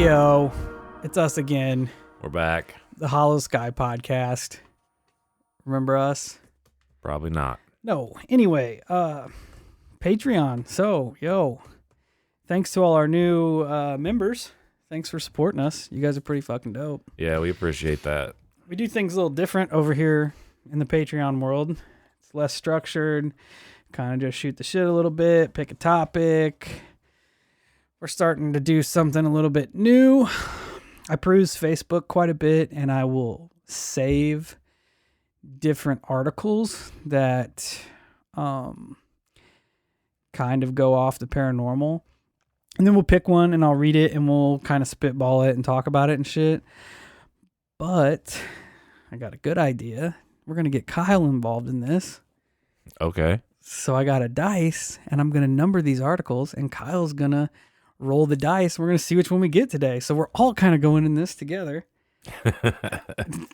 Hey, yo. It's us again. We're back. The Holosky Podcast. Remember us? Probably not. No. Anyway, Patreon. So, yo. Thanks to all our new members. Thanks for supporting us. You guys are pretty fucking dope. Yeah, we appreciate that. We do things a little different over here in the Patreon world. It's less structured. Kind of just shoot the shit a little bit, pick a topic. We're starting to do something a little bit new. I peruse Facebook quite a bit, and I will save different articles that kind of go off the paranormal. And then we'll pick one, and I'll read it, and we'll kind of spitball it and talk about it and shit. But I got a good idea. We're going to get Kyle involved in this. Okay. So I got a dice, and I'm going to number these articles, and Kyle's going to roll the dice. We're going to see which one we get today. So we're all kind of going in this together.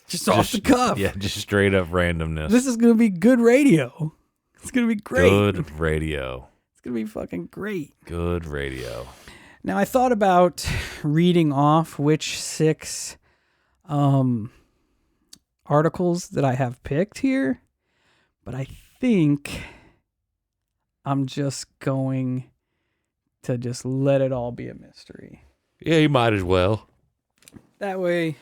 just off the cuff. Yeah, just straight up randomness. This is going to be good radio. It's going to be great. Good radio. It's going to be fucking great. Good radio. Now, I thought about reading off which 6 articles that I have picked here, but I think I'm just going to just let it all be a mystery. Yeah, you might as well. That way,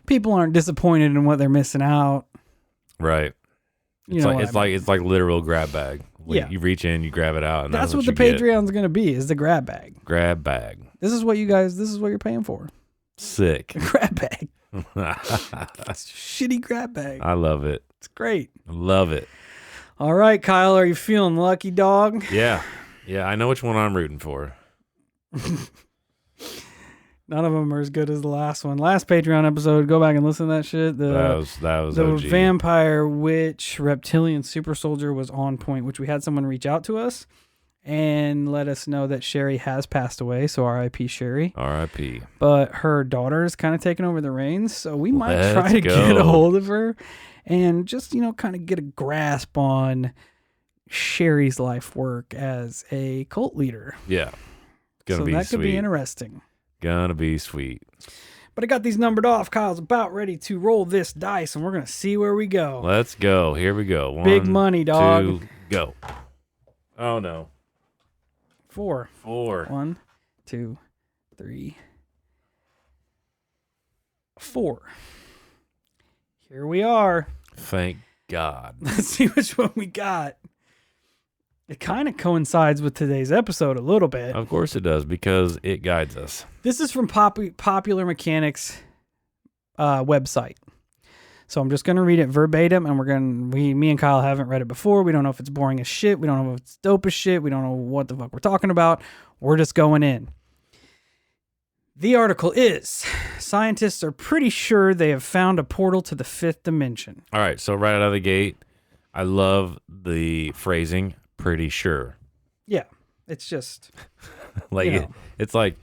people aren't disappointed in what they're missing out. Right. It's like literal grab bag. Yeah. You reach in, you grab it out, and that's what the you get. Patreon's going to be, is the grab bag. Grab bag. This is what you're paying for. Sick. A grab bag. Shitty grab bag. I love it. It's great. I love it. All right, Kyle, are you feeling lucky, dog? Yeah. Yeah, I know which one I'm rooting for. None of them are as good as the last one. Last Patreon episode, go back and listen to that shit. That was the OG. vampire, witch, reptilian super soldier was on point, which we had someone reach out to us and let us know that Sherry has passed away. So R.I.P. Sherry. R.I.P. But her daughter is kind of taking over the reins. So we might Let's try to go. get a hold of her and just, kind of get a grasp on Sherry's life work as a cult leader. Yeah. So be that sweet. could be interesting. Gonna be sweet. But I got these numbered off. Kyle's about ready to roll this dice, and we're going to see where we go. Let's go. Here we go. 1, Big money, dog. 2, go. Oh, no. 4. 4. 1, 2, 3, 4. Here we are. Thank God. Let's see which one we got. It kind of coincides with today's episode a little bit. Of course it does, because it guides us. This is from Popular Mechanics website. So I'm just going to read it verbatim, and me and Kyle haven't read it before. We don't know if it's boring as shit. We don't know if it's dope as shit. We don't know what the fuck we're talking about. We're just going in. The article is, scientists are pretty sure they have found a portal to the 5th dimension. All right, so right out of the gate, I love the phrasing, pretty sure. Yeah, it's just... It's like,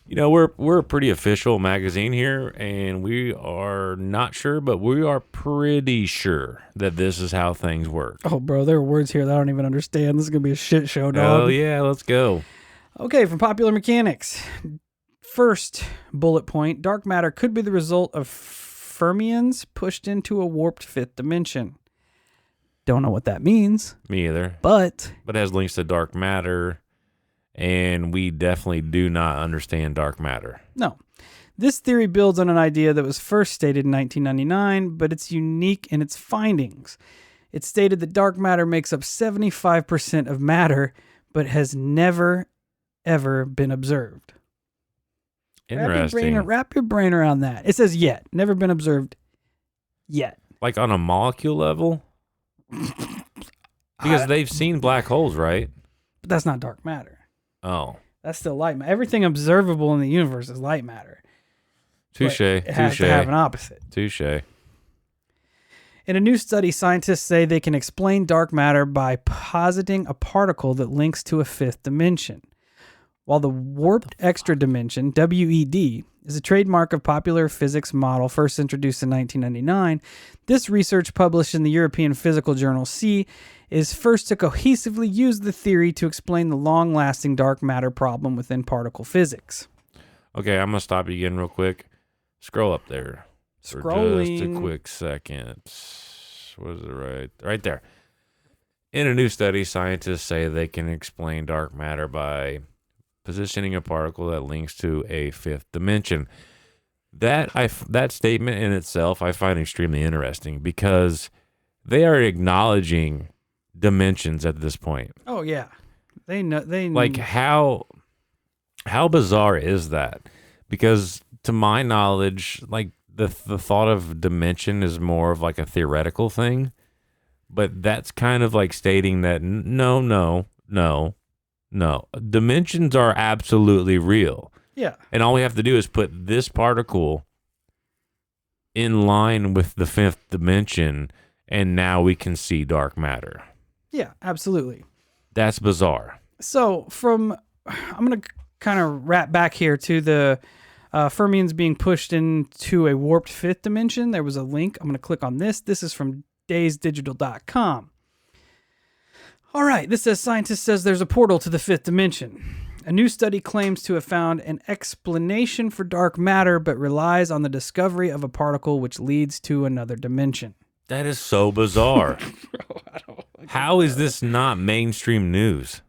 we're a pretty official magazine here, and we are not sure, but we are pretty sure that this is how things work. Oh, bro, there are words here that I don't even understand. This is going to be a shit show, dog. Oh, yeah, let's go. Okay, from Popular Mechanics. First bullet point, dark matter could be the result of fermions pushed into a warped 5th dimension. Don't know what that means. Me either. But it has links to dark matter, and we definitely do not understand dark matter. No. This theory builds on an idea that was first stated in 1999, but it's unique in its findings. It stated that dark matter makes up 75% of matter, but has never, ever been observed. Interesting. Wrap your brain around that. It says yet. Never been observed yet. Like on a molecule level? Because they've seen black holes, right? But that's not dark matter. Oh. That's still light matter. Everything observable in the universe is light matter. Touche. It has to have an opposite. Touche. In a new study, scientists say they can explain dark matter by positing a particle that links to a 5th dimension. While the warped extra dimension, WED, is a trademark of popular physics model first introduced in 1999, this research published in the European physical journal C is first to cohesively use the theory to explain the long-lasting dark matter problem within particle physics. Okay, I'm going to stop you again real quick. Scroll up there for just a quick second. What is it right there? In a new study, scientists say they can explain dark matter by positioning a particle that links to a fifth dimension. That statement in itself I find extremely interesting because they are acknowledging dimensions at this point. Oh yeah, they know. Like how bizarre is that? Because to my knowledge, like the thought of dimension is more of like a theoretical thing, but that's kind of like stating that no, dimensions are absolutely real. Yeah. And all we have to do is put this particle in line with the fifth dimension, and now we can see dark matter. Yeah, absolutely. That's bizarre. So I'm going to kind of wrap back here to the fermions being pushed into a warped fifth dimension. There was a link. I'm going to click on this. This is from daysdigital.com. All right, this says scientist says there's a portal to the fifth dimension. A new study claims to have found an explanation for dark matter, but relies on the discovery of a particle which leads to another dimension. That is so bizarre. Bro, How is this not mainstream news?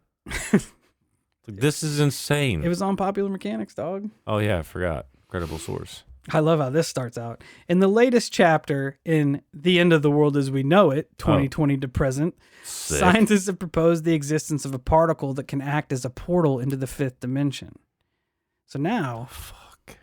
This is insane. It was on Popular Mechanics, dog. Oh, yeah, I forgot. Credible source. I love how this starts out. In the latest chapter in The End of the World as We Know It, 2020 to present, Sick. Scientists have proposed the existence of a particle that can act as a portal into the fifth dimension. So now... Fuck.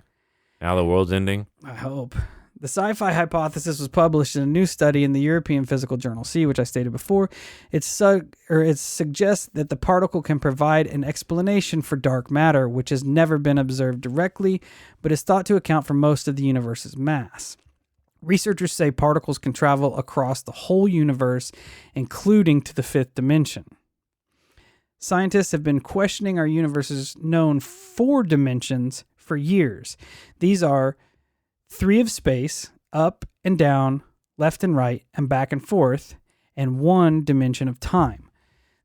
Now the world's ending? I hope. The sci-fi hypothesis was published in a new study in the European Physical Journal C, which I stated before. It suggests that the particle can provide an explanation for dark matter, which has never been observed directly, but is thought to account for most of the universe's mass. Researchers say particles can travel across the whole universe, including to the fifth dimension. Scientists have been questioning our universe's known 4 dimensions for years. These are 3 of space, up and down, left and right, and back and forth, and 1 dimension of time.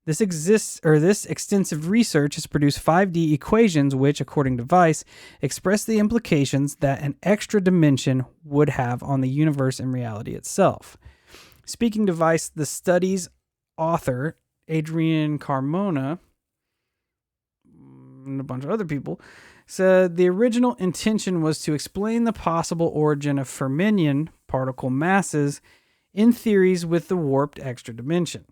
This extensive research has produced 5D equations which, according to Weiss, express the implications that an extra dimension would have on the universe and reality itself. Speaking to Weiss, the study's author, Adrian Carmona, and a bunch of other people, said the original intention was to explain the possible origin of fermion particle masses in theories with the warped extra dimension.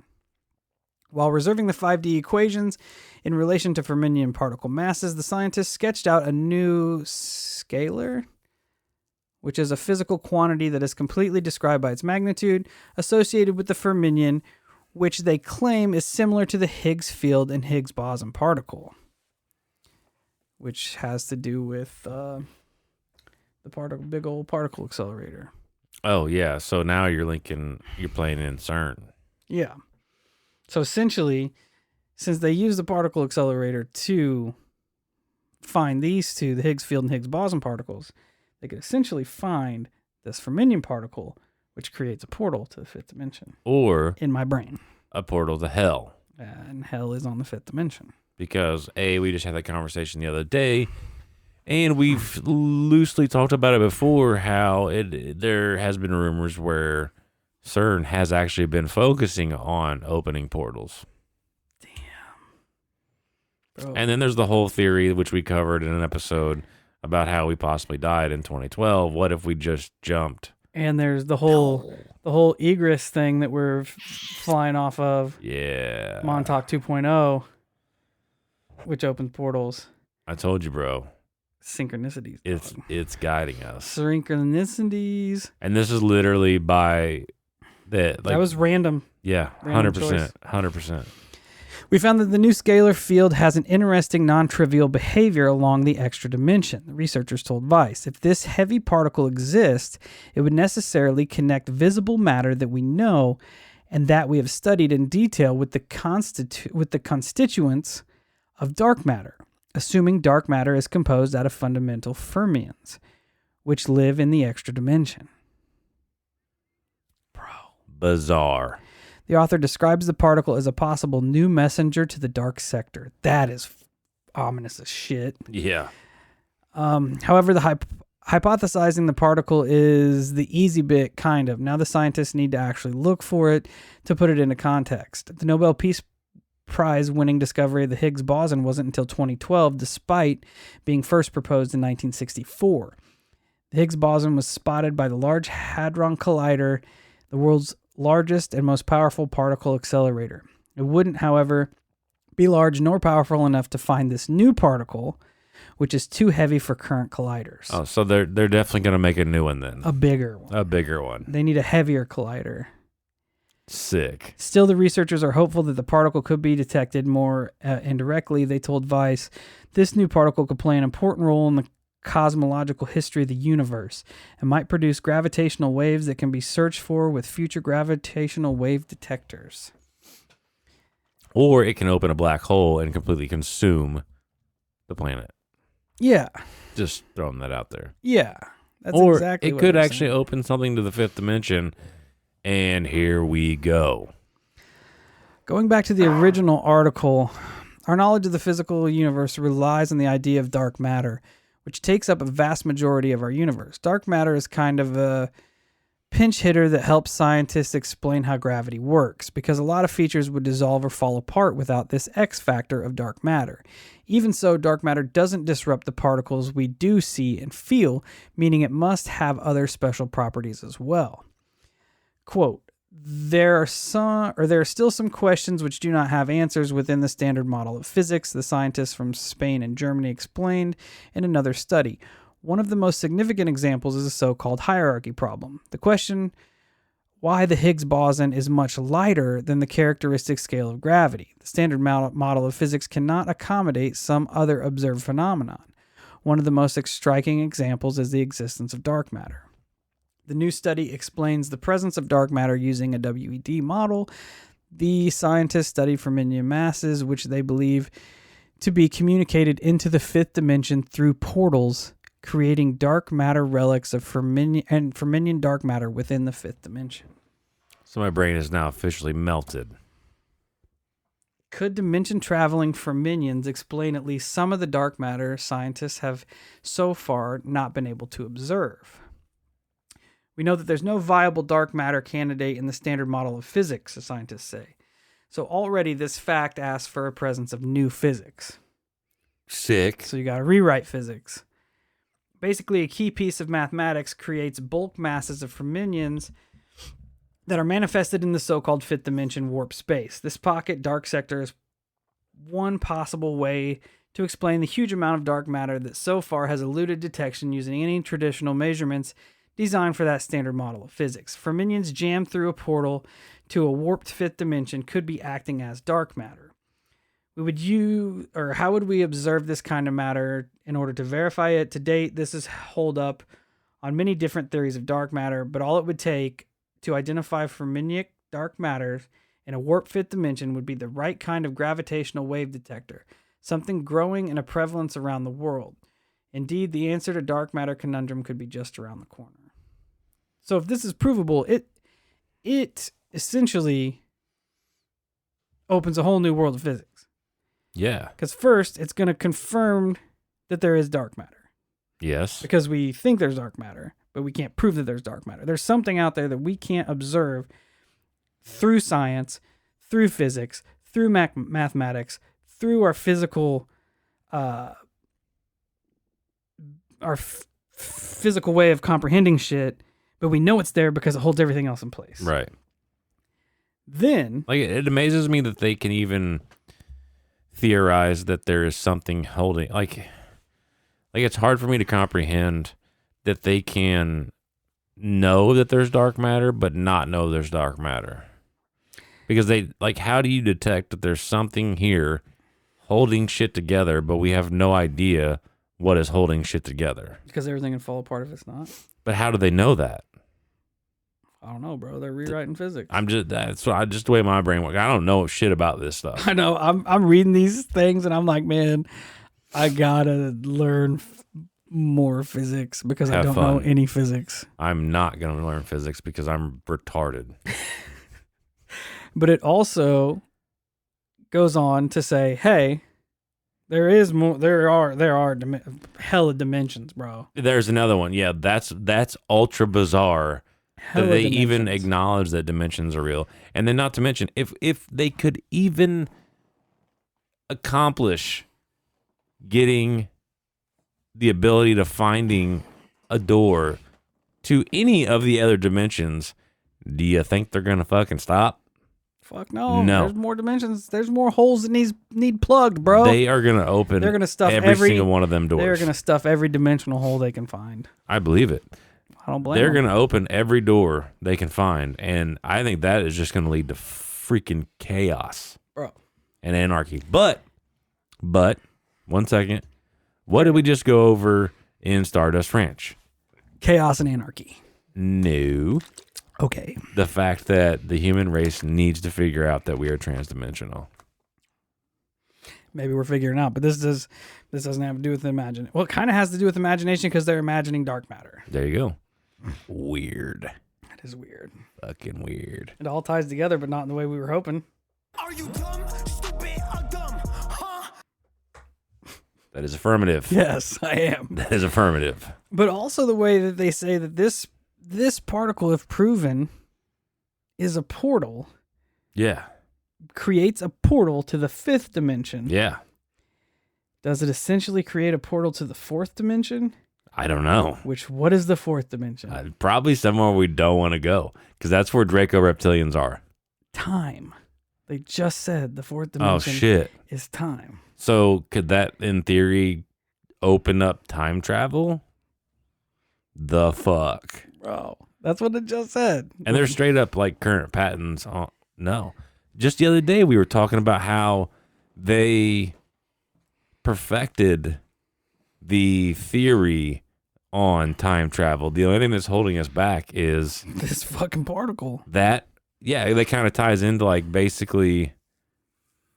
While reserving the 5D equations in relation to fermion particle masses, the scientists sketched out a new scalar, which is a physical quantity that is completely described by its magnitude, associated with the fermion, which they claim is similar to the Higgs field and Higgs boson particle, which has to do with the big old particle accelerator. Oh, yeah. So now you're playing in CERN. Yeah. So essentially, since they use the particle accelerator to find these two, the Higgs field and Higgs boson particles, they could essentially find this fermion particle, which creates a portal to the fifth dimension. Or in my brain. A portal to hell. And hell is on the fifth dimension. Because, we just had that conversation the other day, and we've loosely talked about it before, how there has been rumors where CERN has actually been focusing on opening portals. Damn. Bro. And then there's the whole theory, which we covered in an episode, about how we possibly died in 2012. What if we just jumped? And there's the whole egress thing that we're flying off of. Yeah. Montauk 2.0. Which opens portals. I told you, bro. Synchronicities. It's guiding us. Synchronicities. And this is literally by that was random. Yeah, random 100%. 100%. We found that the new scalar field has an interesting non-trivial behavior along the extra dimension. The researchers told Weiss, if this heavy particle exists, it would necessarily connect visible matter that we know and that we have studied in detail with the constituents of dark matter, assuming dark matter is composed out of fundamental fermions, which live in the extra dimension. Bro. Bizarre. The author describes the particle as a possible new messenger to the dark sector. That is ominous as shit. Yeah. However, the hypothesizing the particle is the easy bit, kind of. Now the scientists need to actually look for it to put it into context. The Nobel Peace Prize winning discovery of the Higgs boson wasn't until 2012, despite being first proposed in 1964. The Higgs boson was spotted by the Large Hadron Collider, the world's largest and most powerful particle accelerator. It wouldn't, however, be large nor powerful enough to find this new particle, which is too heavy for current colliders. Oh, so they're definitely going to make a new one then. A bigger one. A bigger one. They need a heavier collider. Sick. Still, the researchers are hopeful that the particle could be detected more indirectly. They told Vice, this new particle could play an important role in the cosmological history of the universe and might produce gravitational waves that can be searched for with future gravitational wave detectors. Or it can open a black hole and completely consume the planet. Yeah. Just throwing that out there. Yeah. That's or exactly it what could they're actually saying. open something to the fifth dimension, and here we go. Going back to the original article, our knowledge of the physical universe relies on the idea of dark matter, which takes up a vast majority of our universe. Dark matter is kind of a pinch hitter that helps scientists explain how gravity works, because a lot of features would dissolve or fall apart without this X factor of dark matter. Even so, dark matter doesn't disrupt the particles we do see and feel, meaning it must have other special properties as well. Quote, there are still some questions which do not have answers within the standard model of physics, the scientists from Spain and Germany explained in another study. One of the most significant examples is the so-called hierarchy problem. The question why the Higgs boson is much lighter than the characteristic scale of gravity. The standard model of physics cannot accommodate some other observed phenomenon. One of the most striking examples is the existence of dark matter. The new study explains the presence of dark matter using a WED model. The scientists studied Fermionian masses, which they believe to be communicated into the fifth dimension through portals, creating dark matter relics of Fermionian dark matter within the fifth dimension. So my brain is now officially melted. Could dimension-traveling Fermionians explain at least some of the dark matter scientists have so far not been able to observe? We know that there's no viable dark matter candidate in the standard model of physics, the scientists say. So already this fact asks for a presence of new physics. Sick. So you got to rewrite physics. Basically, a key piece of mathematics creates bulk masses of fermions that are manifested in the so-called fifth dimension warp space. This pocket dark sector is one possible way to explain the huge amount of dark matter that so far has eluded detection using any traditional measurements designed for that standard model of physics. Fermions jammed through a portal to a warped fifth dimension could be acting as dark matter. How would we observe this kind of matter in order to verify it? To date, this is held up on many different theories of dark matter, but all it would take to identify fermionic dark matter in a warped fifth dimension would be the right kind of gravitational wave detector, something growing in a prevalence around the world. Indeed, the answer to dark matter conundrum could be just around the corner. So if this is provable, it essentially opens a whole new world of physics. Yeah. Because first, it's going to confirm that there is dark matter. Yes. Because we think there's dark matter, but we can't prove that there's dark matter. There's something out there that we can't observe through science, through physics, through mathematics, through our physical, physical way of comprehending shit, but we know it's there because it holds everything else in place. Right. Then, like, it amazes me that they can even theorize that there is something holding, like it's hard for me to comprehend that they can know that there's dark matter but not know there's dark matter, because they, like, how do you detect that there's something here holding shit together but we have no idea what is holding shit together? Because everything can fall apart if it's not. But how do they know that? I don't know, bro. They're rewriting physics. That's just the way my brain works. I don't know shit about this stuff. I know. I'm reading these things and I'm like, man, I gotta learn more physics because I don't know any physics. I'm not gonna learn physics because I'm retarded. But it also goes on to say, hey, There is more. There are hella dimensions, bro. There's another one. Yeah, that's ultra bizarre. Hella That they dimensions. even acknowledge that dimensions are real. And then not to mention, if they could even accomplish getting the ability to finding a door to any of the other dimensions, do you think they're gonna fucking stop? Fuck no. No. There's more dimensions. There's more holes that need plugged, bro. They are gonna open. They're gonna stuff every single one of them doors. They're gonna stuff every dimensional hole they can find. I believe it. I don't blame They're them. gonna open every door they can find, and I think that is just gonna lead to freaking chaos, Bro. and anarchy. But 1 second, what did we just go over in Stardust Ranch? Chaos and anarchy. No. Okay. The fact that the human race needs to figure out that we are transdimensional. Maybe we're figuring it out, but this doesn't have to do with imagination. Well, it kind of has to do with imagination because they're imagining dark matter. There you go. Weird. That is weird. Fucking weird. It all ties together, but not in the way we were hoping. Are you dumb, stupid, or dumb? Huh? That is affirmative. Yes, I am. That is affirmative. But also the way that they say that this particle, if proven, is a portal, Yeah. creates a portal to the fifth dimension. Yeah. Does it essentially create a portal to the fourth dimension? I don't know. What is the fourth dimension? Probably somewhere we don't want to go, because that's where Draco reptilians are. Time. They just said the fourth Oh, dimension shit. is time. So could that, in theory, open up time travel? The fuck? Bro, that's what it just said. And they're straight up like current patents. No. Just the other day, we were talking about how they perfected the theory on time travel. The only thing that's holding us back is This fucking particle. that, yeah, that kind of ties into like basically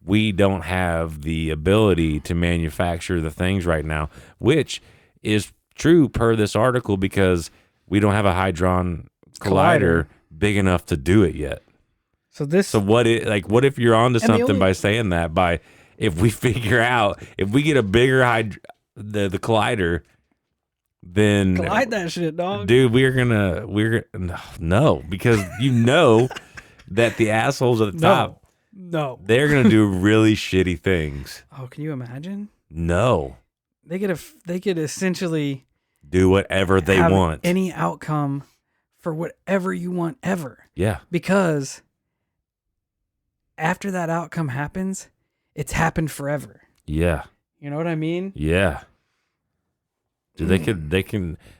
we don't have the ability to manufacture the things right now, which is true per this article because we don't have a Hadron Collider big enough to do it yet. So what if you're onto something by saying that, if we figure out, if we get a bigger the collider, then Collide that shit, dog. dude, no, because you know that the assholes at the top, No. they're gonna do really shitty things. Oh, can you imagine? No, They could essentially do whatever they have want. any outcome for whatever you want ever. Yeah, Because after that outcome happens, it's happened forever. yeah, You know what I mean? yeah. Dude,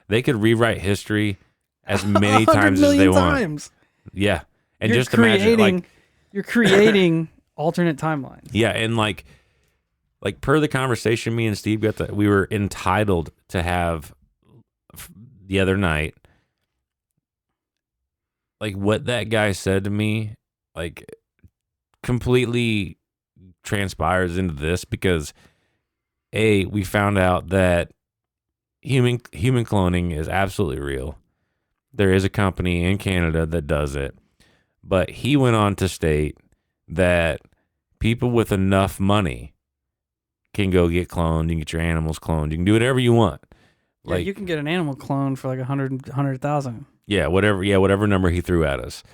they could rewrite history as many 100 times as they million want. times. Yeah, and You're just imagine like. you're creating alternate timelines. Yeah, and like per the conversation me and Steve got, we were entitled to have the other night. Like what that guy said to me, like completely transpires into this because we found out that human cloning is absolutely real. There is a company in Canada that does it. But he went on to state that people with enough money can go get cloned. You can get your animals cloned. You can do whatever you want. Yeah, you can get an animal clone for like 100,000. Yeah, whatever number he threw at us.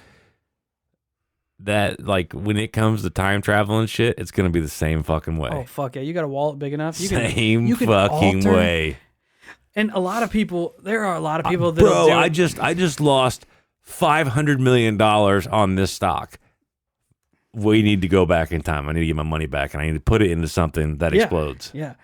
That, like, when it comes to time travel and shit, it's going to be the same fucking way. Oh, fuck yeah. You got a wallet big enough? You Same can fucking alter- way. And there are a lot of people that Bro, do I just lost $500 million on this stock. We need to go back in time. I need to get my money back, and I need to put it into something that explodes. Yeah.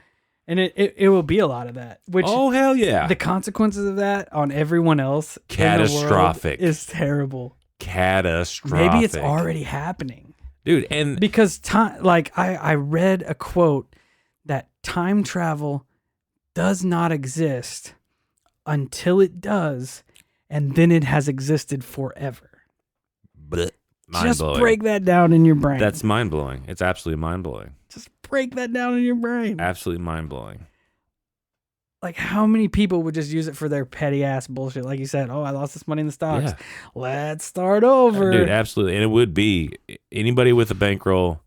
And it will be a lot of that. Which Oh, hell yeah. the consequences of that on everyone else Catastrophic. in the world is terrible. Catastrophic. Maybe it's already happening. Dude, and Because I read a quote that time travel does not exist until it does, and then it has existed forever. Just mind-blowing. break that down in your brain. That's mind-blowing. It's absolutely mind-blowing. Just break that down in your brain. Absolutely mind-blowing. Like, how many people would just use it for their petty ass bullshit? Like you said, oh, I lost this money in the stocks. Yeah. Let's start over. Dude, absolutely. And it would be anybody with a bankroll.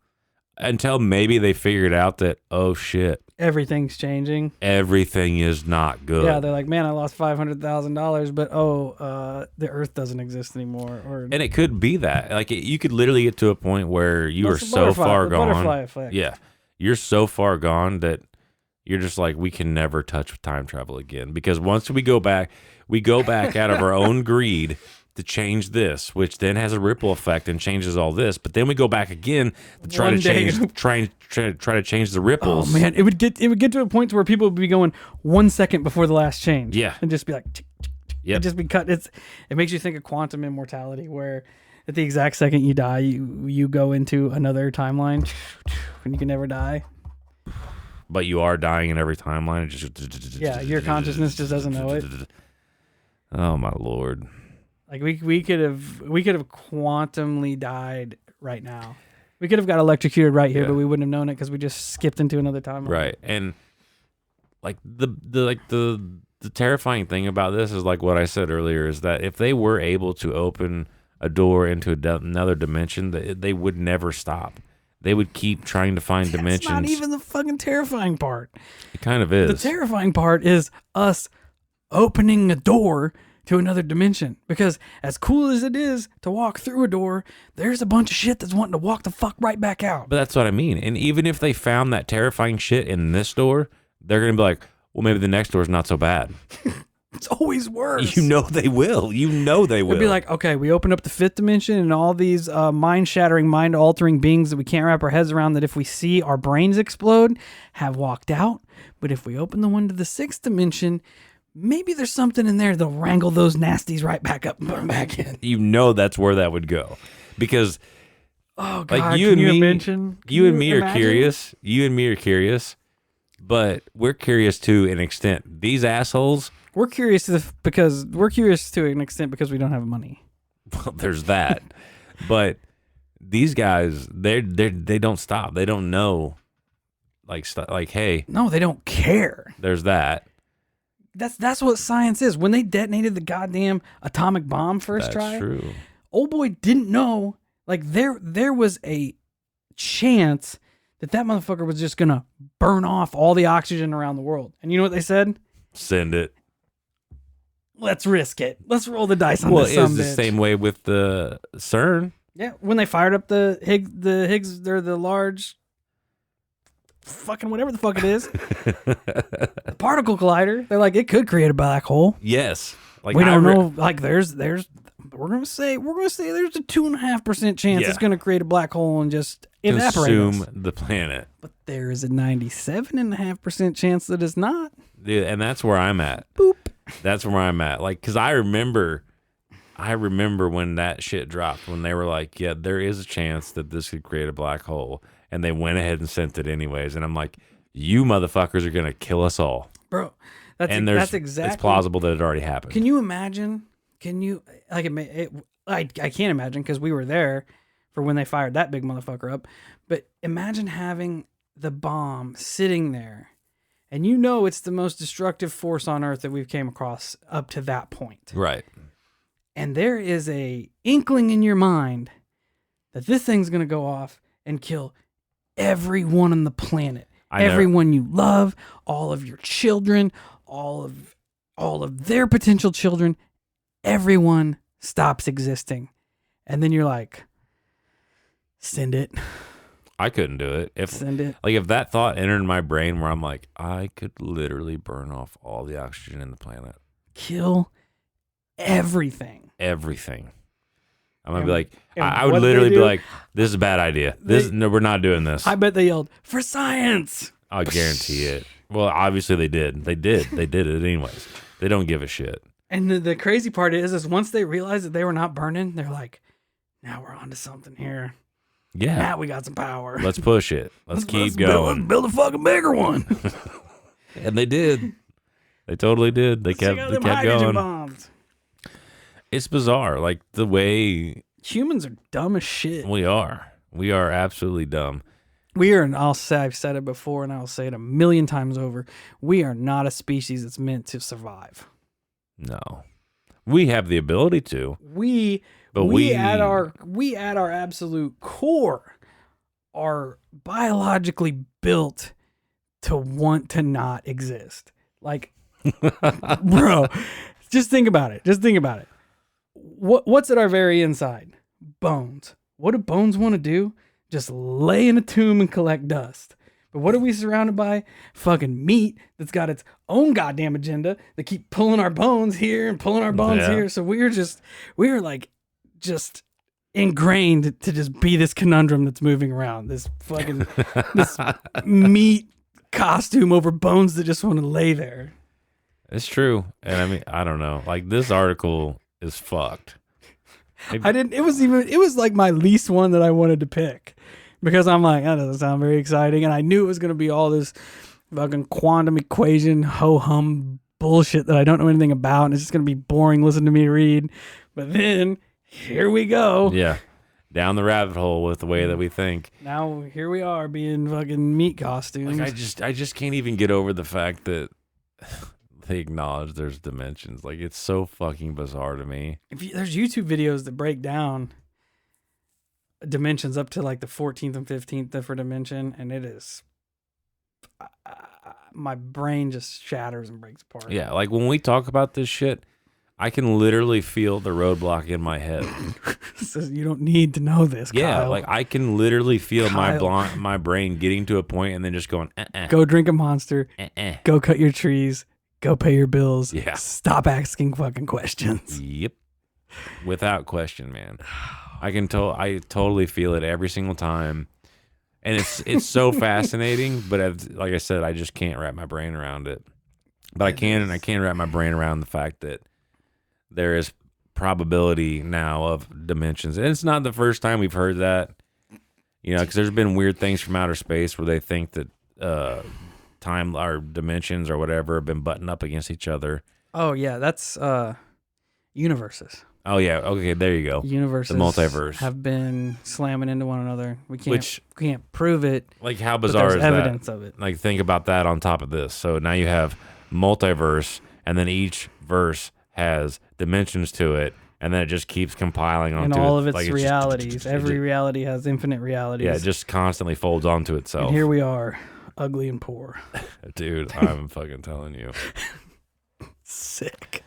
until maybe they figured out that, oh shit, Everything's changing. everything is not good. Yeah, they're like, man, I lost $500,000, but the Earth doesn't exist anymore. Or And it could be that. Like, you could literally get to a point where you are That's the so far the gone. butterfly effect. Yeah. You're so far gone that you're just like, we can never touch time travel again. Because once we go back out of our own greed to change this, which then has a ripple effect and changes all this. But then we go back again to try to change the ripples. Oh man, it would get to a point where people would be going 1 second before the last change. Yeah. And just be like, tick, tick, tick, Yep. and just be cut. It makes you think of quantum immortality, where at the exact second you die, you go into another timeline, and you can never die. But you are dying in every timeline. It just, Yeah, your consciousness just doesn't know it. Oh my Lord. Like we could have quantumly died right now. We could have got electrocuted right here, Yeah. but we wouldn't have known it because we just skipped into another timeline. Right. And like the terrifying thing about this is like what I said earlier, is that if they were able to open a door into another dimension, they would never stop. They would keep trying to find dimensions. That's not even the fucking terrifying part. It kind of is. The terrifying part is us opening a door to another dimension. Because as cool as it is to walk through a door, there's a bunch of shit that's wanting to walk the fuck right back out. But that's what I mean. And even if they found that terrifying shit in this door, they're going to be like, well, maybe the next door is not so bad. It's always worse. You know they will. You know they will. It'd be like, okay, we open up the fifth dimension and all these mind-shattering, mind-altering beings that we can't wrap our heads around, that if we see our brains explode, have walked out. But if we open the one to the sixth dimension, maybe there's something in there that'll wrangle those nasties right back up and put them back in. You know that's where that would go. Because Oh, God, like you can and you me, imagine? Can you and me are imagine? curious. You and me are curious. But we're curious to an extent. These assholes, We're curious because we don't have money. well, there's that. But these guys, they don't stop. They don't know. Like, hey, No, they don't care. there's that. That's what science is. When they detonated the goddamn atomic bomb first That's try, true. old boy didn't know. Like there was a chance that motherfucker was just gonna burn off all the oxygen around the world. And you know what they said? Send it. Let's risk it. Let's roll the dice on Well, this. it's the same way with the CERN. Yeah, when they fired up the Higgs, they're the large, fucking whatever the fuck it is, the particle collider. They're like, it could create a black hole. Yes. Like We don't know. Like there's we're gonna say there's a 2.5% chance Yeah. it's gonna create a black hole and just evaporate consume us. the planet. But there is a 97.5% chance that it's not. Dude, and that's where I'm at. Boop. That's where I'm at. Like, because I remember when that shit dropped, when they were like, yeah, there is a chance that this could create a black hole. And they went ahead and sent it anyways. And I'm like, you motherfuckers are going to kill us all. Bro, That's exactly. It's plausible that it already happened. Can you imagine? Can you like I can't imagine because we were there for when they fired that big motherfucker up. But imagine having the bomb sitting there, and you know it's the most destructive force on Earth that we've came across up to that point. Right. And there is a inkling in your mind that this thing's gonna go off and kill everyone on the planet, everyone you love, all of your children, all of their potential children. Everyone stops existing. And then you're like, send it. I couldn't do it. Send it. Like, if that thought entered my brain where I'm like, I could literally burn off all the oxygen in the planet. Kill everything. Everything. I'm going to And- be like, and I what would did they literally be do? like, this is a bad idea. No, we're not doing this. I bet they yelled, for science. I guarantee it. Well, obviously they did. They did it anyways. They don't give a shit. And the crazy part is once they realized that they were not burning, they're like, now we're onto something here. Yeah. Now we got some power. Let's push it. Let's keep Let's going. build a fucking bigger one. And they did. They totally did. They Check kept out them going. hydrogen bombs. It's bizarre. Like, the way Humans are dumb as shit. we are. We are absolutely dumb. We are, and I've said it before and I'll say it a million times over. We are not a species that's meant to survive. No. We have the ability to. We But at our absolute core are biologically built to want to not exist. Like, bro, just think about it. What's at our very inside? Bones. What do bones want to do? Just lay in a tomb and collect dust. But what are we surrounded by? Fucking meat that's got its own goddamn agenda that keep pulling our bones here and pulling our bones here. So we're like just ingrained to just be this conundrum that's moving around. This fucking this meat costume over bones that just want to lay there. It's true. And I mean, I don't know. Like, this article is fucked. It was like my least one that I wanted to pick. Because I'm like, that doesn't sound very exciting. And I knew it was going to be all this fucking quantum equation, ho-hum bullshit that I don't know anything about. And it's just going to be boring listening to me read. But then, here we go. Yeah. Down the rabbit hole with the way that we think. Now, here we are being fucking meat costumes. Like, I just can't even get over the fact that they acknowledge there's dimensions. Like, it's so fucking bizarre to me. There's YouTube videos that break down dimensions up to like the 14th and 15th different dimension, and it is my brain just shatters and breaks apart. Yeah, like when we talk about this shit, I can literally feel the roadblock in my head. So you don't need to know this, Kyle. Yeah, like I can literally feel my brain getting to a point and then just going, Go drink a Monster. Go cut your trees. Go pay your bills. Yeah. Stop asking fucking questions. Yep. Without question, man. I totally feel it every single time. And it's so fascinating, but like I said, I just can't wrap my brain around it. But I can wrap my brain around the fact that there is probability now of dimensions. And it's not the first time we've heard that, you know, because there's been weird things from outer space where they think that time or dimensions or whatever have been buttoned up against each other. Oh, yeah, that's universes. Oh, yeah. Okay, there you go. Universes, the multiverse, have been slamming into one another. We can't prove it. Like, how bizarre is evidence that? Of it. Like, think about that on top of this. So now you have multiverse, and then each verse has dimensions to it, and then it just keeps compiling onto and all it. of its like realities. Every reality has infinite realities. Yeah, it just constantly folds onto itself. And here we are, ugly and poor. Dude, I'm fucking telling you. Sick.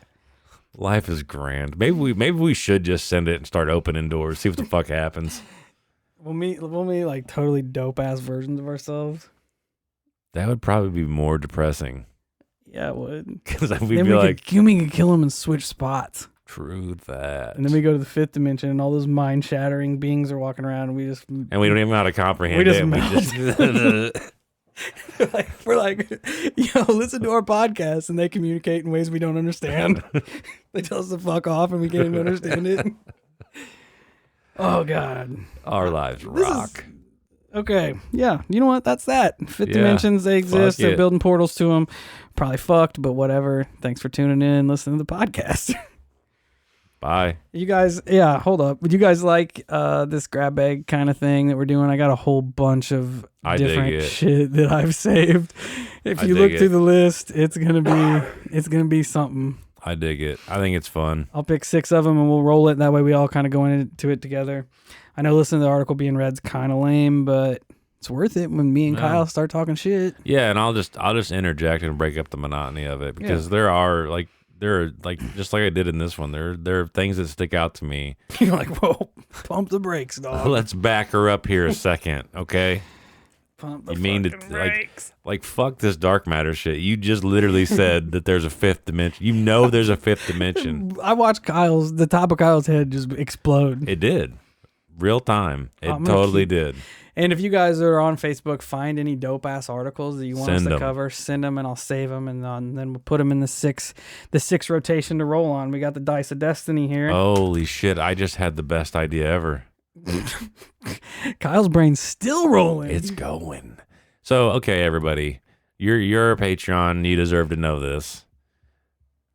Life is grand. Maybe we should just send it and start opening doors. See what the fuck happens. We'll meet like totally dope ass versions of ourselves. That would probably be more depressing. Yeah, it would. Because we'd be like, we could kill them and switch spots. True that. And then we go to the fifth dimension, and all those mind shattering beings are walking around, and we don't even know how to comprehend it. We're like, yo, listen to our podcast, and they communicate in ways we don't understand. They tell us to fuck off, and we can't even understand it. Oh God, our lives rock. Okay, yeah, you know what? That's that. Fifth dimensions, they exist. They're building portals to them. Probably fucked, but whatever. Thanks for tuning in, listening to the podcast. Bye. You guys, yeah, hold up. Would you guys like this grab bag kind of thing that we're doing? I got a whole bunch of different shit that I've saved. If you look through the list, it's gonna be something. I dig it. I think it's fun. I'll pick 6 of them and we'll roll it. That way we all kind of go into it together. I know listening to the article being read's kind of lame, but it's worth it when me and Kyle start talking shit. Yeah, and I'll just interject and break up the monotony of it because there are just like I did in this one, there are things that stick out to me. You're like, whoa, pump the brakes, dog. Let's back her up here a second, okay? Pump the brakes. Like fuck this dark matter shit. You just literally said that there's a fifth dimension. You know there's a fifth dimension. I watched the top of Kyle's head just explode. It did. Real time. It totally did. And if you guys are on Facebook, find any dope ass articles that you want us to cover, send them and I'll save them, and then we'll put them in the six rotation to roll on. We got the Dice of Destiny here. Holy shit! I just had the best idea ever. Kyle's brain's still rolling. It's going. So okay, everybody, you're a Patreon. You deserve to know this.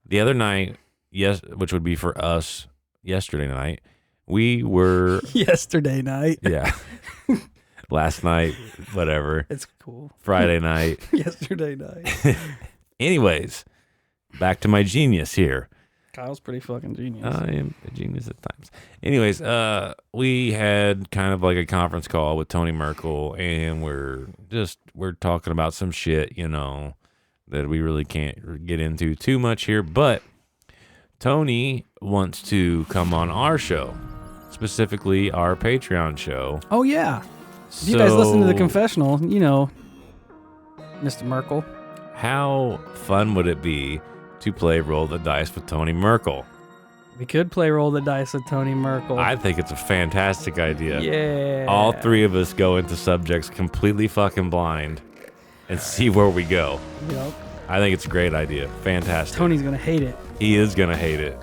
The other night, which would be for us, yesterday night, we were yesterday night. Yeah. Last night, whatever. It's cool. Friday night. Yesterday night. Anyways, back to my genius here. Kyle's pretty fucking genius. I am a genius at times. Anyways, we had kind of like a conference call with Tony Merkel, and we're talking about some shit, you know, that we really can't get into too much here. But Tony wants to come on our show, specifically our Patreon show. Oh yeah, if you guys listen to the confessional, you know, Mr. Merkel. How fun would it be to play Roll the Dice with Tony Merkel? We could play Roll the Dice with Tony Merkel. I think it's a fantastic idea. Yeah. All three of us go into subjects completely fucking blind and see where we go. Yep. I think it's a great idea. Fantastic. Tony's gonna hate it. He is going to hate it.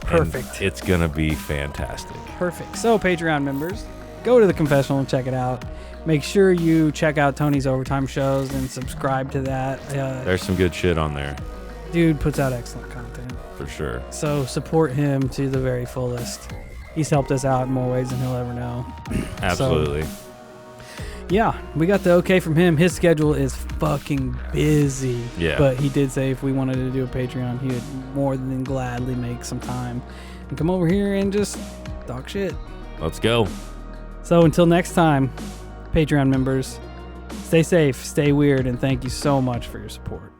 Perfect. And it's going to be fantastic. Perfect. So, Patreon members, go to the confessional and check it out. Make sure you check out Tony's Overtime shows and subscribe to that. There's some good shit on there. Dude puts out excellent content. For sure. So, support him to the very fullest. He's helped us out in more ways than he'll ever know. Absolutely. So, yeah, we got the okay from him. His schedule is fucking busy. Yeah. But he did say if we wanted to do a Patreon, he would more than gladly make some time and come over here and just talk shit. Let's go. So until next time, Patreon members, stay safe, stay weird, and thank you so much for your support.